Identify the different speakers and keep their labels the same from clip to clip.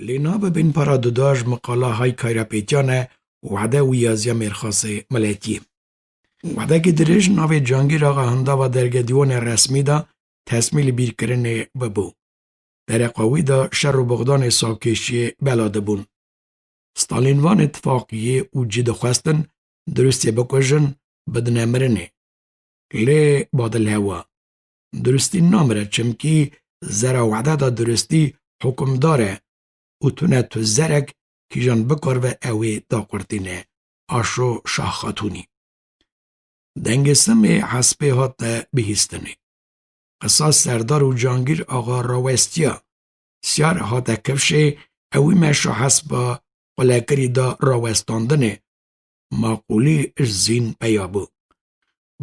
Speaker 1: لینا ببین پارا دوداش مقاله های کایراپیتیانه وعده و یازیا مرخاص ملیتی. وعده که درش ناو جانگیر آقا هندا و درگه دیوان رسمی دا تصمیل بیر کرنه ببو. در قوی دا شر و بغدان ساکشی بلاده بون. ستالینوان اتفاقیه و جید خواستن درستی بکشن بدن امرنه. لی بادل هوا. درستی نامره چمکی زره وعده دا درستی حکم داره و تونه تو زرک که جان بکر و اوی دا قرتینه آشو شاه خاتونی. دنگ سمی حسبه هات بهیستنه. قصاص سردار و جانگیر آقا راوستیا سیار هات کفشه اوی مشو حسبه قلقری دا راوستاندنه ماقولی اش زین پیابو.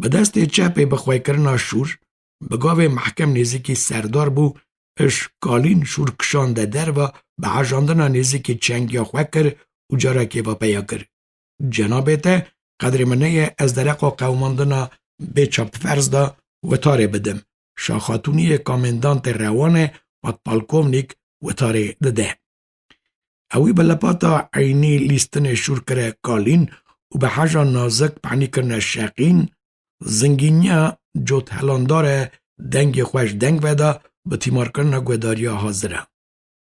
Speaker 1: به دست چپی بخواه کرنا شور بگاوه محکم نزیکی سردار بو اش کالین شور کشانده در و به حجاندنا نزیکی چنگ یا خواه کر و جارکی و پیا کر. جنابه ته قدر منه از درقا قوماندنا به چاپ فرز دا و تاره بدم. شاخاتونی کامندانت روانه و پالکومنیک و تاره دده. اوی بلپاتا عینی لیستن شور کره کالین و به حجا نازک پعنی کرن شاقین زنگینیا جوت هلاندار دنگ خوش دنگ ودا به تیمار کرن گوداریا حاضره.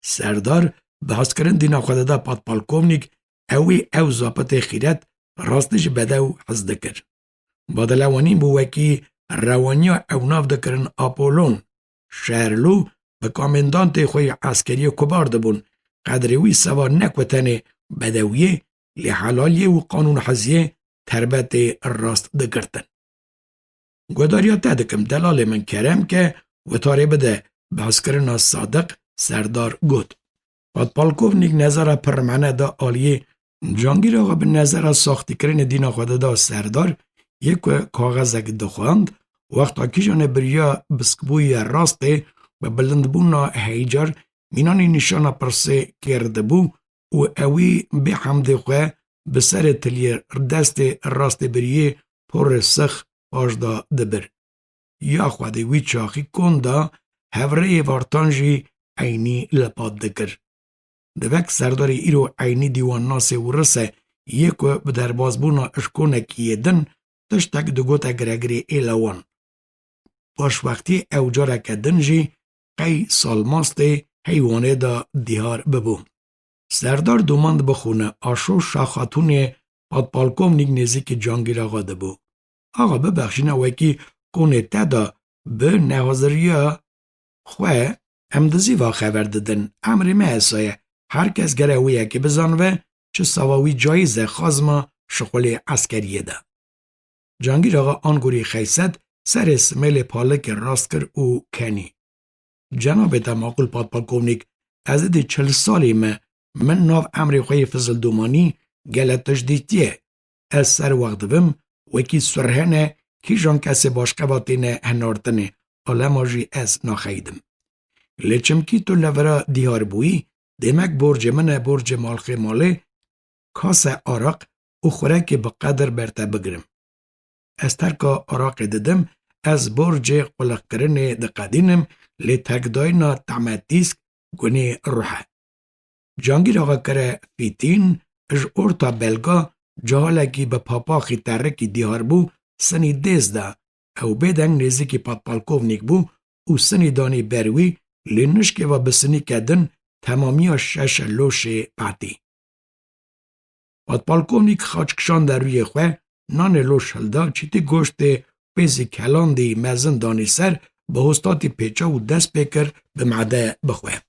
Speaker 1: سردار بحث کرن دینا خود دا پاد پالکومنیک اوی او زاپت خیرت راستش بده و حز دکر. بادلوانی بو وکی روانیا او ناف دکرن آپولون شهرلو به کامندانت خوی عسکری کبار دبون قدروی سوار نکوتنه بدویه لی حلالیه و قانون حزیه تربت راست دکرتن. گوداریا تدکم دلال من کرم که و تاره بده بحث کرن صادق سردار گود. پاد پالکوونیک نظر پرمانه دا آلیه جانگیر آقا به نظر ساختی کرن دینا خود دا سردار یک کاغذک دخواند وقتا که جان بریا بسکبوی راسته و بلندبونا هیجار مینانی نشانا پرسه کرده بو و اوی به حمد خواه بسر تلیر دست راست بریه پر سخ آجدا دبر. یا خواده وی چاخی کنده هوره وارتانجی عینی لپاد دکر. دوک سرداری ایرو عینی دیوان ناس و رسه یکو به دربازبونا اشکونه کیدن تشتک دگوت گرگری ایلوان. باش وقتی اوجاره کدن جی قی سالماسته حیوانه دا دیار ببون. سردار دوماند بخونه آشو شاخاتونه پاد پالکومنیک نزیک جانگیر آقا دبو. آقا ببخشین اوکی کنه تدا به نهازریا خواه امدزی وا خبر ددن امر محسایه هر کس گرویه که بزنوه چه سواوی جایزه خازما شغل عسکریه ده. جانگیر آقا آنگوری خیصد سر اسمیل پالک راست کر او کنی. جناب تماقل پاد پالکوونیک از دی 40 سالی من ناو امر خوی فضل دومانی گلت تجدیدیه. از سر وقت وم وکی سرهنه کی جان کسی باش قواتینه هنارتنه علماجی از ناخیدم. لیچم کی تو لورا دیار بویی دیمک برج من برج مالخ ماله کاس آراق او خورک به قدر برته بگرم. از ترکا آراق ددم از برج قلق کرنه دقدینم لی تکداینا تعمتیسک گونه روحه. جانگیر آقا کره فیتین اج ارتا بلگا جهالکی به پاپاخی ترکی دیار بو سنی دیز ده او بدنگ نزیکی پاد پالکوونیک بو او سنی دانی بروی لی نشکه و بسنی کدن تمامی شش لوش پاتی. پاد پالکوونیک خاچکشان در روی خواه نان لوش هلدا چیتی گوشت پیزی کلان دی مزن دانی سر به هستاتی پیچا و دست بکر به معده بخواه.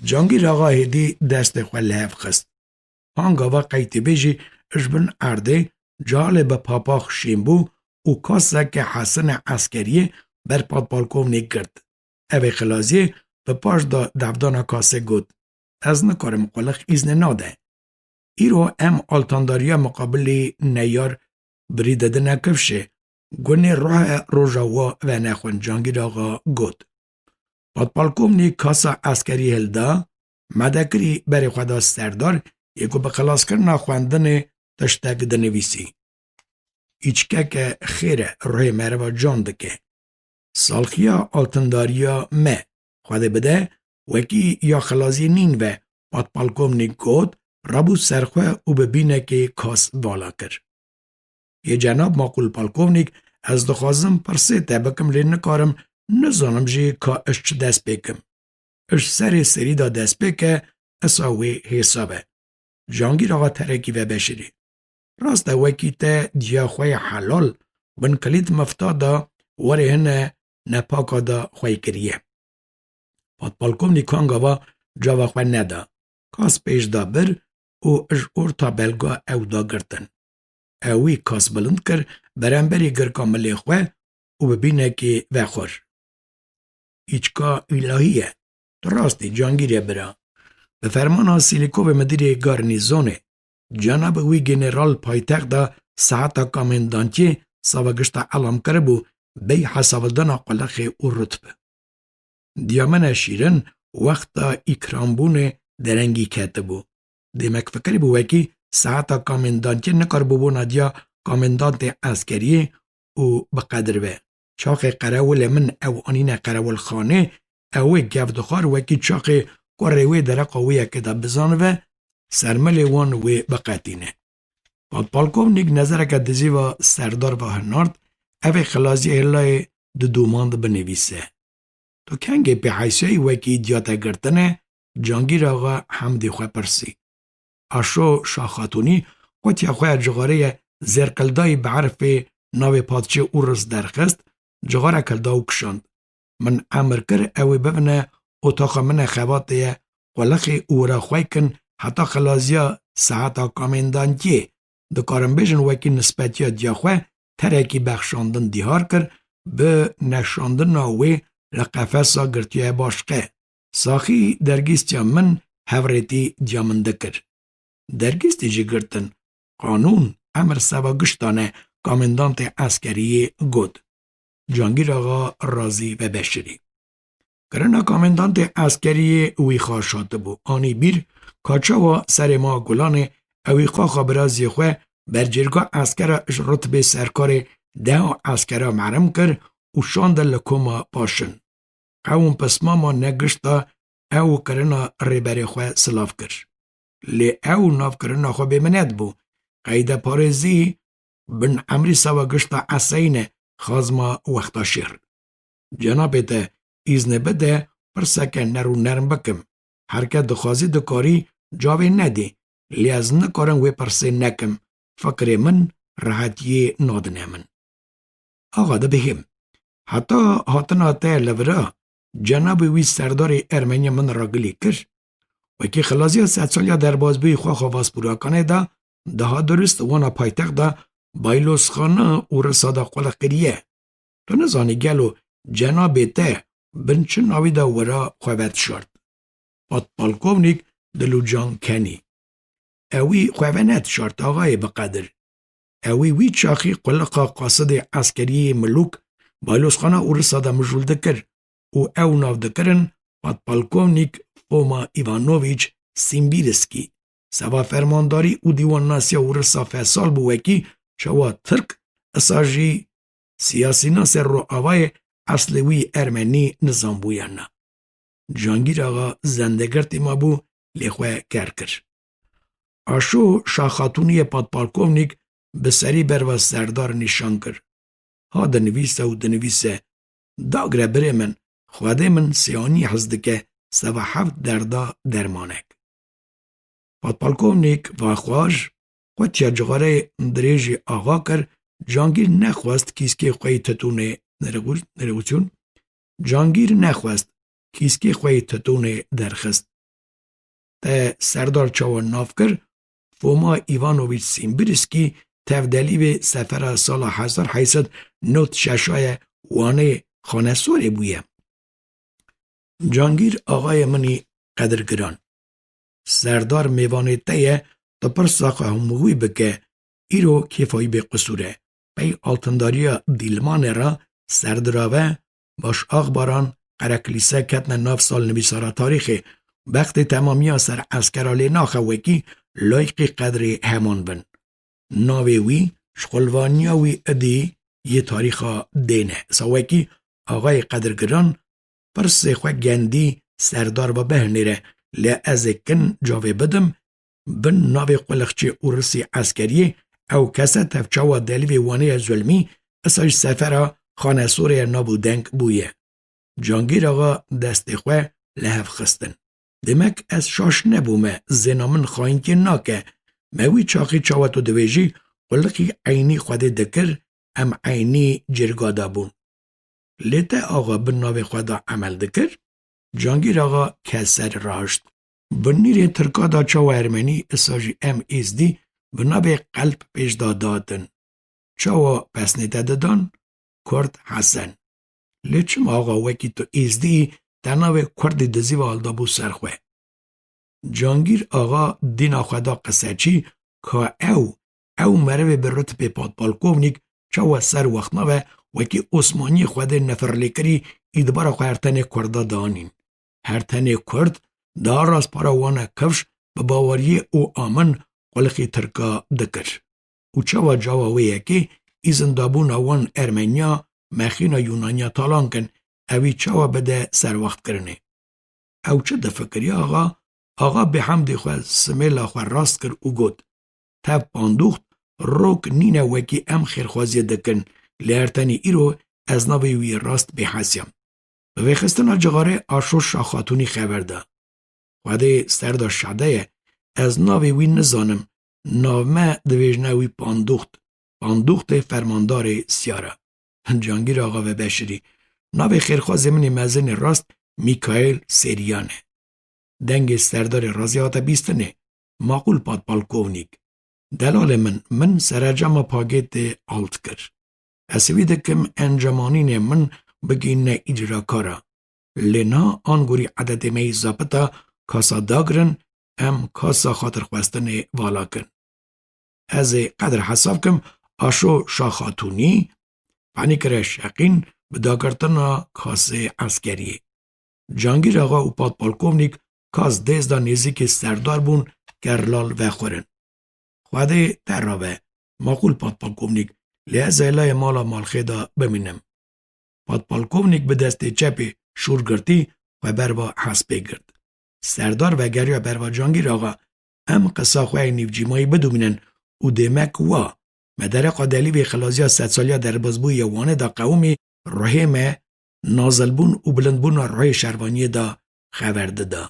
Speaker 1: جانگیر آقا هدی دست خواه لحف خست. هنگاوا قیتی بیجی اشبن ارده جال به پاپاخ شیمبو و کاسه که حسن عسکریه بر پاد پالکوونیک گرد. اوی خلازیه به پاش دا دفدانا کاسه گود. از نکارم قلق ایزن ناده. ایرو ام آلتانداریا مقابلی نیار بریده نکفشه. گونه راه روژاوا و نخون جانگیر آقا گود. پاد پالکوونیک کاسا عسکری هلدا مدکری بر خدا سردار یکو به خلاص کرنا خواندن تشتک دنویسی. ایچکه که خیره روی مروا جان دکه. سالخیا آلتنداریا مه خواده بده وکی یا خلازی نین و پادپالکوونیک گوت رابو سرخواه او ببینه که کاس بالا کر. یه جناب ماقول پالکوونیک از دخوازم پرسه تبکم لی نکارم نزانم جی که اش چه دست بکم. اش سری دا دست بکه اساوی حسابه. جانگیر آقا ترکی و بشری. راست وکی تا دیا خواه حلال بن کلید مفتا دا وره هنه نپاکا دا خواه کریه. پادپالکوونیک کانگاوا جاوا خواه ندا. کاس پیش دا بر او اش ارتا بلگا او دا گرتن. اوی کاس بلند کر برانبری گر کاملی خواه او ببینه که وخور. ایچکا الهیه. دراستی جانگیریه برا. به فرمان سیلیکوو مدیر گارنیزونه جناب وی گنرال پایتخت دا ساعتا کامندانتی ساوگشتا علام کربو بی حسابدنا قلق او رتبه. دیامن شیرن وقتا اکرامبون درنگی کتبو. دیمک فکر بو وکی ساعتا کامندانتی نکربو بو نادیا کامندانت عسکری او بقدر وی. چاق قراول من او آنین قراول خانه اوی گفدخار وکی چاق کوروی درقویه که دا بزانوه سرمل وان وی بقاتینه. پادپالکوونیک نظره که دزی و سردار و هنارد اوی خلازی هلای دوماند بنویسه. تو کنگه پی حیثی وکی ایدیاتا گرتنه جانگیر آقا حمدی خواه پرسی. آشو شاخاتونی قوتیا خواه جغاره زرقلدای بعرف ناو پادچه او رز درخست جغاره کلداو کشند. من امر کر اوی ببنه اتاق من خواتیه قلق او را خواه کن حتی خلازیا ساعتا کامندانتیه دکارم بیشن وکی نسبتیا دیا خواه ترکی بخشاندن دیهار کر به نشاندن ناوی لقفصا گرتیه باشقه. ساخی درگیستیا من هوریتی دیامنده کر. درگیستی جی گرتن قانون امر سوا گشتانه کامندانت عسکری گود. جانگیر آقا رازی و بشری. کرنا کامندانت عسکری اوی خواه شاده بو. آنی بیر کاچا و سر ما گلانه اوی خواه خبرازی خواه بر جرگاه عسکر رتبه سرکار 10 عسکر معرم کر و شانده لکوما پاشن. قوم پس ما نگشتا او کرنا ریبری خواه سلاف کر. لی او ناف کرنا خواه بمند بو. قیده پارزی بن عمری سوا گشتا عسین خازما وقتا شیر. جنابت ایزنه بده پرسکه نرو نرم بکم. هرکه دخوازی دکاری جاوه نده. لی از نکارن وی پرسه نکم. فکر من راحتی نادنه من. آقا ده بهم. حتی هاتنا تا لورا جناب وی سردار ارمنیا من راگلی کر. وکی خلازی 100 سالیا در بازبوی خواه خواست پورا کنه دا ده درست وانا پایتخت دا بایلوس خانه او رسادا قلق کریه. تو نزانی گلو جناب تا بنچه ناوی دا ورا خوابت شرد. پادپالکوونیک دلو جان کنی. اوی خوابنت شرد آقای بقدر. اوی وی چاخی قلقا قاصد عسکری ملوک بایلوس خانه او رسادا مجول دکر. او ناو دکرن پادپالکوونیک فوما ایوانوویچ سیمبیرسکی. سوا فرمانداری او دیوان ناسیا او رسا فیصال بو وکی شوا ترک اساجی سیاسی ناصر رو آوای اصلوی ارمنی نظام بویانا. جانگیر آقا زندگرتی ما بو لیخواه کرکر. آشو شاخاتونی پادپالکوونیک به سری برو سردار نشان کر. ها دنویسه و دنویسه داگره بره من خواده من سیانی حزدکه سوا 7 دردا درمانک. پادپالکوونیک واخواج قوتیا جغاره دریجی آغا کر جانگیر نخواست کیسکی خواهی تتونه نرگوچون جانگیر نخواست کیسکی خواهی تتونه درخست. تا سردار چاوان ناف کر فوما ایوانوویچ سیمبیرسکی تفدلی به سفر سال 1896 وانه خانه سوری بویه. جانگیر آقای منی قدرگران. سردار میوانه تایه تا پر ساقه هموی بکه ایرو کیفایی به قصوره. پی آلتنداریا دیلمان را سردراوه باش آخباران قرکلیسه کتن 9 سال نویسارا تاریخی وقت تمامی سر اسکرالی ناخوکی لایق قدر همان بن. ناوی وی شخلوانیا وی ادی یه تاریخا دینه. ساوکی آقای قدرگران پر سخوه گندی سردار و بهنیره لی از کن جاوه بدم بن ناوی قلقچه ارسی عسکریه او کسا تفچاوا دلیوی وانه ظلمی اساج سفره خانه سوریه نابو دنگ بویه. جانگیر آقا دست خواه لحف خستن. دمک از شاش نبومه زنامن خواهین که ناکه موی چاقی چاوتو دویجی قلقی عینی خواده دکر ام عینی جرگادا بون. لیتا آقا بن ناوی خوادا عمل دکر جانگیر آقا کسر راشت. بنیر ترکادا چاو ارمنی اساجی ام ایزدی بنابه قلب پیش دادن. چاو پس نیده دادن کرد حسن. لیچم آقا وکی تو ایزدی تناوه کرد دزی و آلدابو سرخوه. جانگیر آقا دینا خدا قصه چی که او مروه به رتبه پادپالکوونیک چاو سر وقت نوه وکی عثمانی خود نفرلیکری ایدبار خو هرتن کرده دانین. هرتن کرد دار از پاراوانه کفش به باوری او آمن قلقی ترکا دکر. او چاوا جاوا یکی ایزن دابون وان ارمنیا مخینا یونانیا تالان کن اوی چاوا بده سر وقت کرنه. او چه دفکری آقا به حمد خو سمیلا خو راست کر او گود. تب پاندوخت روک نینه وکی ام خیرخوازی دکن لرتنی ایرو از ناوی وی راست به حسیم. به خستنا جغاره آشو شاخاتونی خبر ده. خواده سردا شده از ناوی وی نزانم نامه دویجنوی پاندوخت فرماندار سیاره. جانگیر آقا و بشری ناوی خیرخواز منی مزن راست میکائیل سریانه. دنگ سردار رازیات بیستنه معقول پادپالکوونیک. دلال من سرجم پاگت آلت کر. اسوی دکم انجمانین من بگین اجرا کارا. لینا آنگوری عدد می زابطا کاسا داگرن ام کاسا خاطر خواستن والا کن. از قدر حساب کم آشو شاخاتونی پانی کره شقین به داگرتنا کاسه عسکریه. جانگیر آقا و پادپالکوونیک کاس دیزدا نیزی سردار بون گرلال و خورن. خواده در راوه معقول پادپالکوونیک لیز ایلای مالا مالخیدا بمینم. پادپالکوونیک به دست چپی شورگرتی و بروا حسبه گرد. سردار و گریا بروا جانگیر آقا ام قصا خواه نیوجیمایی بدومینن او دیمک وا مدرقا دلیوی خلازیا 100 سالیا در بازبوی وانه دا قومی رحیم نازلبون و بلندبون رای شروانی دا خبرده دا.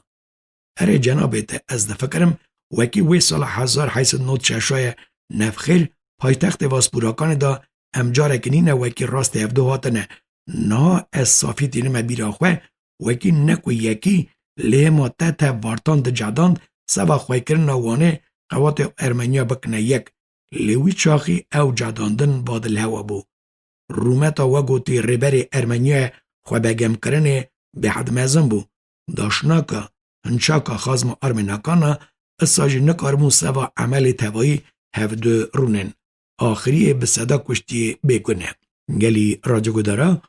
Speaker 1: اره جنابت از دفکرم وکی وی سال 1896 نفخیر پایتخت واسپوراکان دا امجاره کنین وکی راست افدو هاتنه نا از صافی تینم بیراخوه وکی نکو یکی لیما تا وارتان دا جاداند سوا خواه کرن وانه قوات ارمنیا بکنه یک لیوی چاقی او جاداندن بادل هوا بو. رومتا وگوتی ریبری ارمنیا خواه بگم کرنه به حد مزن بو. داشناکا انچاکا خازم ارمناکانا اساجی نکارمون سوا عمل توایی هفدو رونن. آخری به صدا کشتی بکنه. گلی راجگو دارا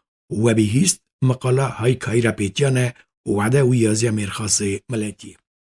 Speaker 1: و بیهیست مقاله های کایی را پیتیانه وعده و یازی مرخاص ملکی.